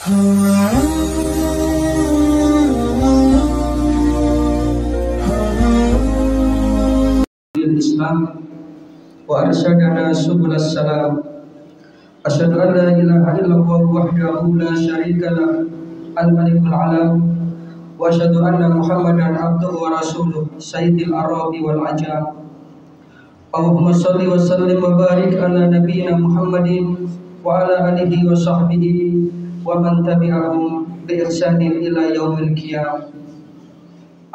Islam wa arsyadana subulas salam. Asyhadu an la ilaha illallah wahdahu la syarikalah al-malikul alam wa asyhadu anna Muhammadan abduhu wa rasuluh sayyidil arabi wal ajam. Allahumma shalli wa sallim wa barik ala nabiyyina Muhammadin wa ala alihi wa sahbihi wa man tabi'ahum bi ihsanin ila yaumil qiyamah.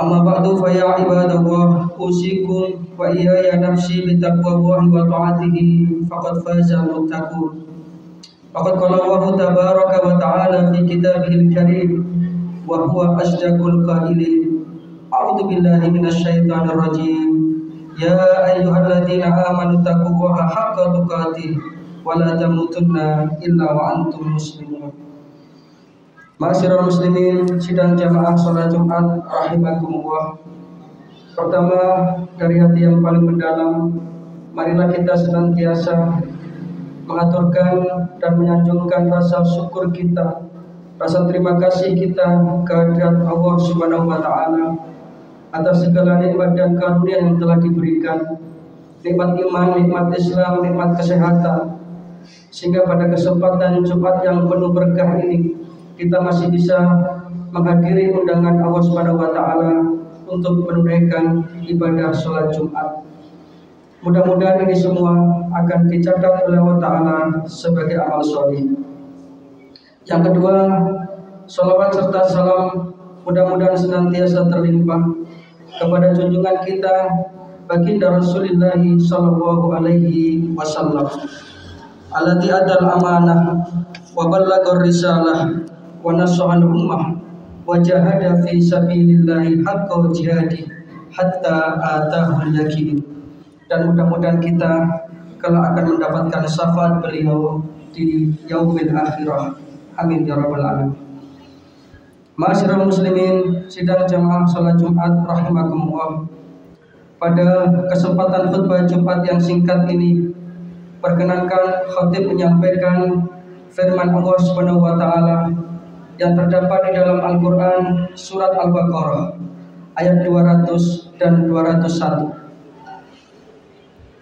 Amma ba'du fa ya ibadallah, usikum wa iyaya nafsi bi taqwallahi wa ta'atihi faqad faza al-muttaqun. Faqad qala Allah tabaraka wa ta'ala fi kitabihil karim wa huwa asdaqul qailin. A'udzu billahi minasy syaithanir rajim. Ya ayyuhalladzina amanu taqullaha haqqa tuqatih wa la tamutunna illa wa antum muslimun. Ma'asyiral muslimin, sidang jamaah salat Jumat rahimakumullah. Pertama, dari hati yang paling mendalam, marilah kita senantiasa mengaturkan dan menyanjungkan rasa syukur kita, rasa terima kasih kita kehadirat Allah Subhanahu wa taala atas segala nikmat dan karunia yang telah diberikan. Nikmat iman, nikmat Islam, nikmat kesehatan. Sehingga pada kesempatan Jumat yang penuh berkah ini kita masih bisa menghadiri undangan Allah Subhanahu wa taala untuk menunaikan ibadah sholat Jumat. Mudah-mudahan ini semua akan dicatat oleh Allah Ta'ala sebagai amal sholih. Yang kedua, sholawat serta salam mudah-mudahan senantiasa terlimpah kepada junjungan kita baginda Rasulullah sallallahu alaihi wasallam, alladzi adal amanah wa ballagar risalah wa nasahal ummah wa jahada fi sabilillahi haqqa jihadi hatta atahul yaqin. Dan mudah-mudahan kita kelak akan mendapatkan syafaat beliau di yaumil akhirah. Amin ya rabbal alamin. Ma'asyiral muslimin, sidang jamaah salat Jumat rahimakumullah. Pada kesempatan khutbah Jumat yang singkat ini, perkenankan khatib menyampaikan firman Allah Subhanahu wa taala yang terdapat di dalam Al-Qur'an surat Al-Baqarah ayat 200 dan 201.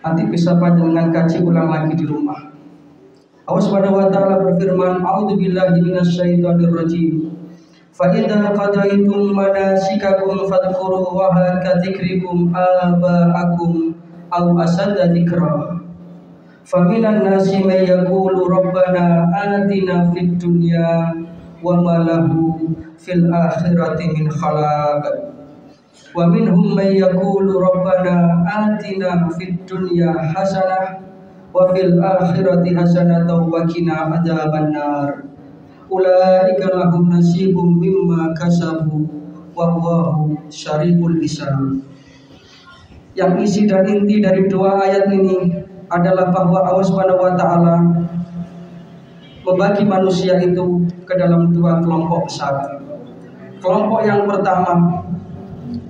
Nanti bisa panjenengan kaji ulang lagi di rumah. Allah Subhanahu wa taala berfirman, "A'udzu billahi minasyaitonir rajim. Fa idza qadaytum manasikakum fadhkurullaha ka dzikrikum aba'akum aw asadda dzikra. Faminan nasi may yaqulu rabbana atina fid dunya wa ma lahu fil akhirati min khalaq. Wa minhum may yaqulu rabbana atina fid dunya hasanah wa fil akhirati hasanah wa qina adzabannar. Ulaika lahum nasibum mimma kasabu wallahu syarihul hisab." Yang isi dan inti dari dua ayat ini adalah bahwa Allah Subhanahu wa taala membagi manusia itu ke dalam dua kelompok besar. Kelompok yang pertama,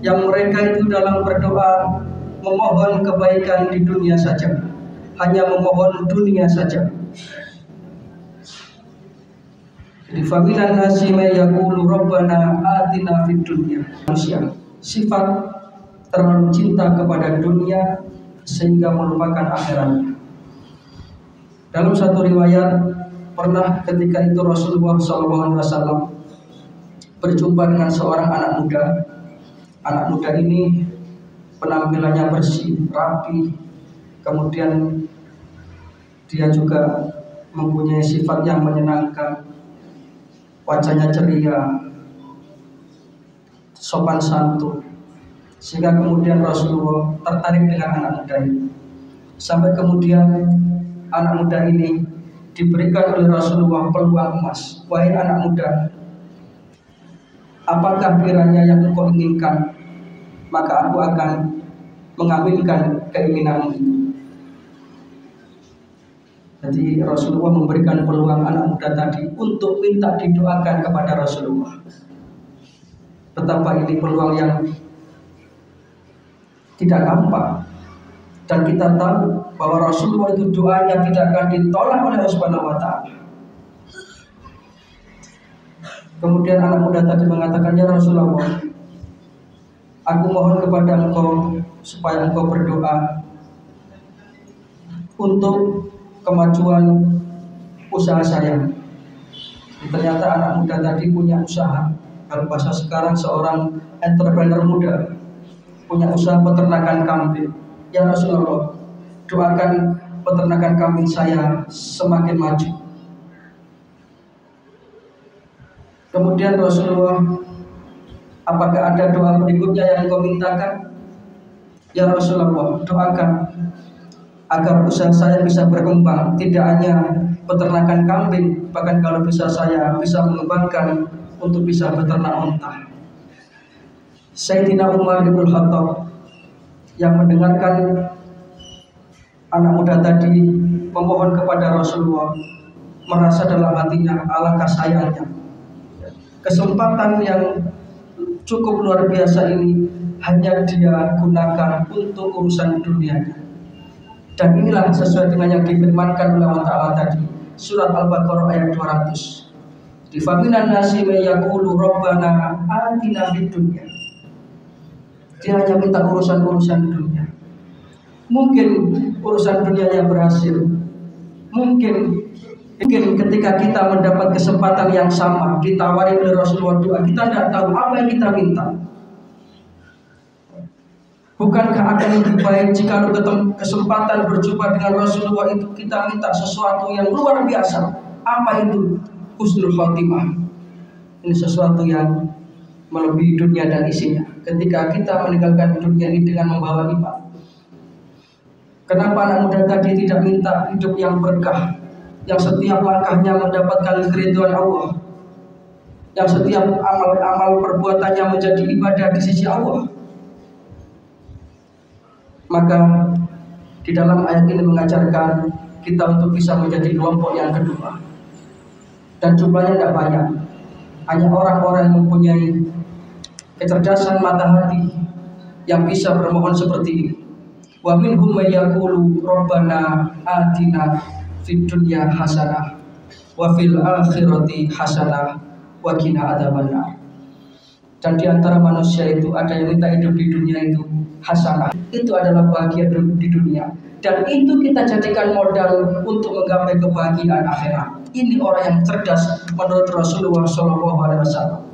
yang mereka itu dalam berdoa memohon kebaikan di dunia saja, hanya memohon dunia saja. Jadi faminan nasi may yaqulu rabbana atina fid dunya. Manusia sifat terlalu cinta kepada dunia sehingga melupakan akhirat. Dalam satu riwayat, pernah ketika itu Rasulullah SAW berjumpa dengan seorang anak muda. Anak muda ini penampilannya bersih, rapi, kemudian dia juga mempunyai sifat yang menyenangkan, wajahnya ceria, sopan santun, sehingga kemudian Rasulullah tertarik dengan anak muda ini. Sampai kemudian anak muda ini diberikan oleh Rasulullah peluang emas. Wahai anak muda, apakah kiranya yang engkau inginkan, maka aku akan mengambilkan keinginanmu. Jadi Rasulullah memberikan peluang anak muda tadi untuk minta didoakan kepada Rasulullah. Betapa ini peluang yang tidak gampang. Dan kita tahu bahwa Rasulullah itu doanya tidak akan ditolak oleh Allah Subhanahu wa taala. Kemudian anak muda tadi mengatakan, "Ya Rasulullah, aku mohon kepada engkau supaya engkau berdoa untuk kemajuan usaha saya." Ternyata anak muda tadi punya usaha. Kalau bahasa sekarang seorang entrepreneur muda punya usaha peternakan kambing. "Ya Rasulullah, doakan peternakan kambing saya semakin maju." Kemudian Rasulullah, "Apakah ada doa berikutnya yang kau mintakan?" "Ya Rasulullah, doakan agar usaha saya bisa berkembang, tidak hanya peternakan kambing, bahkan kalau bisa saya bisa mengembangkan untuk bisa beternak unta." Sayyidina Umar bin Khattab yang mendengarkan anak muda tadi memohon kepada Rasulullah, merasa dalam hatinya, alangkah sayangnya kesempatan yang cukup luar biasa ini hanya dia gunakan untuk urusan dunianya. Dan inilah sesuai dengan yang difirmankan oleh Allah Ta'ala tadi, surat Al-Baqarah ayat 200. Di faminan nasi yaqulu rabbana atina fid dunya. Dia hanya minta urusan-urusan dunia. Mungkin urusan dunianya berhasil. Mungkin ketika kita mendapat kesempatan yang sama ditawari oleh Rasulullah doa, kita tidak tahu apa yang kita minta. Bukankah akan lebih baik jika kesempatan berjumpa dengan Rasulullah itu kita minta sesuatu yang luar biasa? Apa itu? Husnul khotimah. Ini sesuatu yang melebihi dunia dan isinya. Ketika kita meninggalkan dunia ini dengan membawa iman. Kenapa anak muda tadi tidak minta hidup yang berkah, yang setiap langkahnya mendapatkan keridhaan Allah, yang setiap amal perbuatannya menjadi ibadah di sisi Allah? Maka di dalam ayat ini mengajarkan kita untuk bisa menjadi kelompok yang kedua. Dan jumlahnya tidak banyak. Hanya orang-orang yang mempunyai kecerdasan mata hati yang bisa bermohon seperti ini. Wa minhum may yaqulu rabbana atina fid dunya hasanah wa fil akhirati hasanah wa qina adzabannar. Dan di antara manusia itu ada yang minta hidup di dunia itu hasanah. Itu adalah bahagia di dunia. Dan itu kita jadikan modal untuk menggapai kebahagiaan akhirat. Ini orang yang cerdas menurut Rasulullah SAW.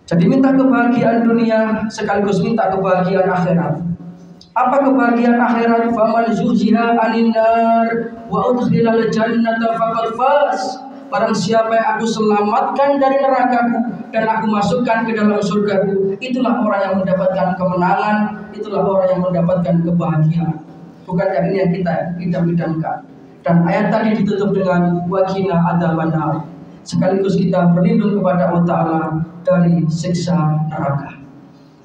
Jadi minta kebahagiaan dunia sekaligus minta kebahagiaan akhirat. Apa kebahagiaan akhirat? Faman zuhziha 'anil nar wa udkhilal jannata faqad faz. Barang siapa yang aku selamatkan dari nerakaku dan aku masukkan ke dalam surgaku, itulah orang yang mendapatkan kemenangan, itulah orang yang mendapatkan kebahagiaan. Bukankah ini yang kita idam-idamkan? Dan ayat tadi ditutup dengan wa qina adzabannar. Sekaligus kita berlindung kepada Allah Ta'ala dari siksa neraka.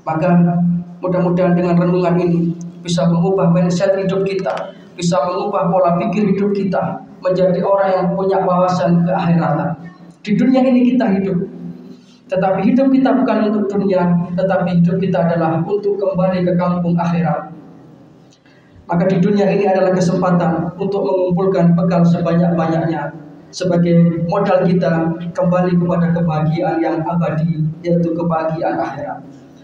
Maka mudah-mudahan dengan renungan ini bisa mengubah mindset hidup kita, bisa mengubah pola pikir hidup kita menjadi orang yang punya wawasan keakhiratan. Di dunia ini kita hidup, tetapi hidup kita bukan untuk dunia, tetapi hidup kita adalah untuk kembali ke kampung akhirat. Maka di dunia ini adalah kesempatan untuk mengumpulkan bekal sebanyak-banyaknya sebagai modal kita kembali kepada kebahagiaan yang abadi, yaitu kebahagiaan akhirat.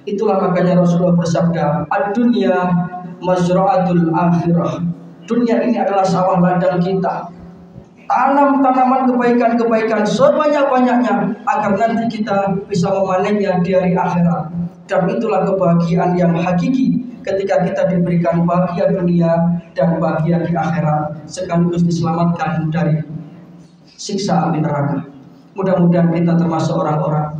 Itulah makanya Rasulullah bersabda, "Ad-dunya mazra'atul akhirah." Dunia ini adalah sawah ladang kita. Tanam tanaman kebaikan-kebaikan sebanyak-banyaknya agar nanti kita bisa memanennya di hari akhirat. Dan itulah kebahagiaan yang hakiki ketika kita diberikan bahagia dunia dan bahagia di akhirat, sekaligus diselamatkan dari siksa api neraka. Mudah-mudahan kita termasuk orang-orang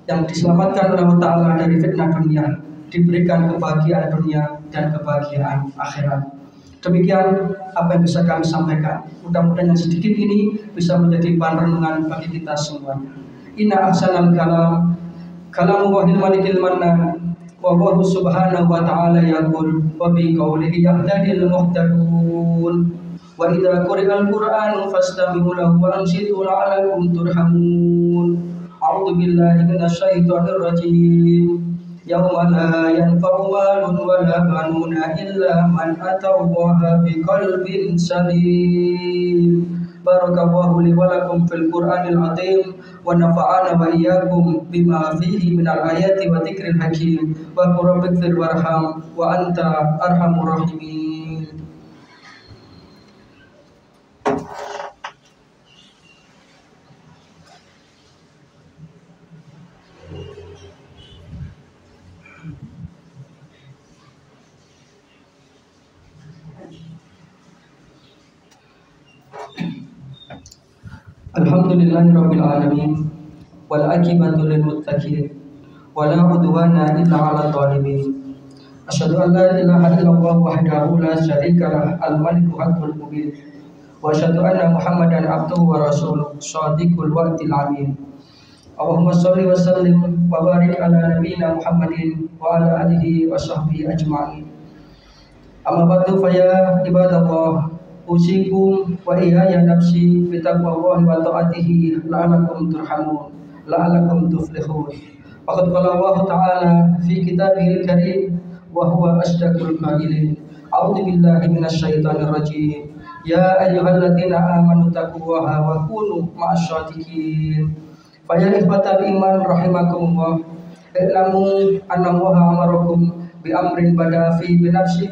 yang diselamatkan oleh Allah Ta'ala dari fitnah dunia, diberikan kebahagiaan dunia dan kebahagiaan akhirat. Demikian apa yang bisa kami sampaikan. Mudah-mudahan yang sedikit ini bisa menjadi bahan renungan bagi kita semuanya. Inna ahsanal kalam kalamu wahil malikil manna wa huwa subhanahu wa ta'ala yaqul wa bi qawlihi yahdadil muhtadun wa idza quri'al qur'anu fastami'u lahu wa ansitu la'alakum turhamun. A'udzu billahi minasyaitonir rajim. Yauma la yanfa'u malun wa la banuna illa man atallaha biqalbin salim. barakallahu li wa lakum fil Qur'anil azim wa nafa'ana wa iyyakum bima fihi minal ayati wa dzikril hakim wa qur rabbighfir warham wa anta arhamur rahimin. Alhamdulillahirabbil alamin wal aqibatu lil muttaqin wala udwana illa 'alal zalimin. Asyhadu an la ilaha illallah wahdahu la syarika lah al malikul haqqul mubin wa asyhadu anna Muhammadan abduhu wa rasuluh shadiqul wa'dil amin. Allahumma shalli wa sallim wa barik ala nabiyyina Muhammadin wa ala alihi wa sahbihi ajma'in. Amma ba'du fa ya ibadallah, usikum wa iyaya nafsi bi taqwallahi wa ta'atihi la'allakum turhamun la'allakum tuflihun. Faqad qala Allah ta'ala fi kitabihil karim wa huwa asdaqul qailin. A'udzu billahi minasy syaithanir rajim. Ya ayyuhalladzina amanu taqullaha wa kunu ma'asyadiqin. Fa ya ikhwatal iman rahimakumullah, i'lamu anna Allah amarakum bi amrin bada fi bi nafsi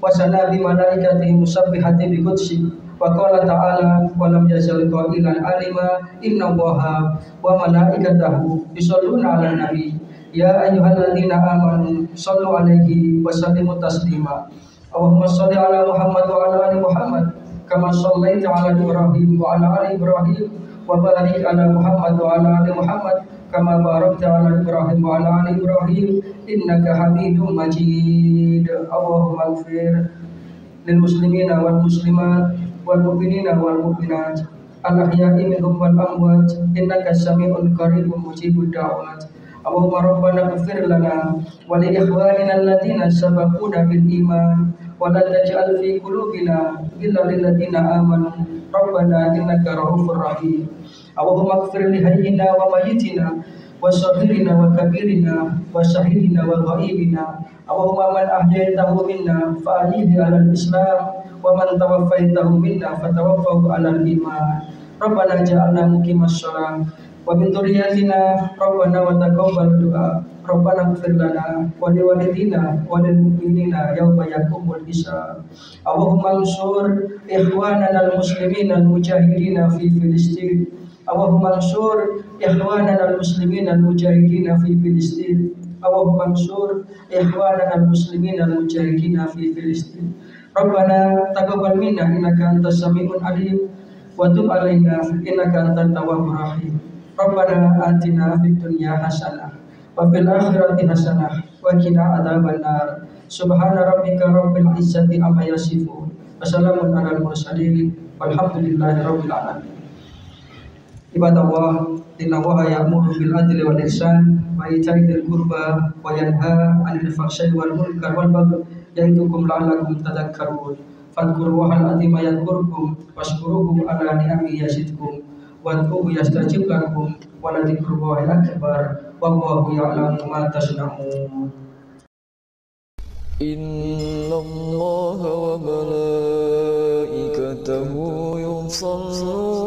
wa sana bi malaikatihi musabbihati bi qudsi wa qala ta'ala wa lam yazal qailan alima inna Allaha wa malaikatahu yusholluna 'alan nabi ya ayyuhalladzina amanu shallu 'alaihi wa sallimu taslima. Allahumma shalli 'ala Muhammad wa 'ala ali Muhammad kama shallaita 'ala Ibrahim wa 'ala ali Ibrahim wa barik 'ala Muhammad wa 'ala ali Muhammad kama barakta 'ala Ibrahim wa 'ala ali Ibrahim innaka Hamidum Majid. Allahumma ighfir lil muslimina wal muslimat wal mu'minina wal mu'minat al ahya'i minhum wal amwat innaka sami'un qaribun mujibud da'wat. Allahumma rabbana ighfir lana wa li ikhwanina alladhina sabaquna bil iman wa la taj'al fi qulubina ghillan lil ladzina amanu rabbana innaka ra'ufur rahim. Allahumma ighfir li hayyina wa mayyitina wa saghirina wa kabirina wa syahidina wa ghaibina. Allahumma man ahyaitahu minna fa ahyihi 'alal islam wa man tawaffaitahu minna fatawaffahu 'alal iman. Rabbana ja'alna muqimas shalah wa min dhurriyyatina rabbana wa taqabbal du'a. Rabbana ighfir lana wa li walidina wa lil mu'minina yawma yaqumul hisab. Allahumma ansur ikhwanana al muslimina al mujahidina fi Filistin. Allahumma ansur ikhwanana al muslimina al mujahidina fi Filistin. Allahumma ansur ikhwanana al muslimina al mujahidina fi Filistin. Rabbana taqabbal minna innaka antas samiul alim wa tub alaina innaka antat tawwabur rahim. Rabbana atina fid dunya hasanah wa fil akhirati hasanah wa qina adzaban nar. Subhana rabbika rabbil izzati amma yasifun wa salamun alal mursalin walhamdulillahi rabbil alamin. Ibadallah, innallaha ya'muru bil adli wal ihsan wa ita'i dzil qurba wa yanha 'anil fahsya'i wal munkar wal baghi ya'idukum la'allakum tadhakkarun. Fadhkurullahal 'azima yadhkurkum washkuruhu 'ala ni'amihi yazidkum wad'uhu yastajib lakum wa la dzikrullahi akbar wallahu ya'lamu ma tasna'un. Innallaha wa malaikatahu yusholluna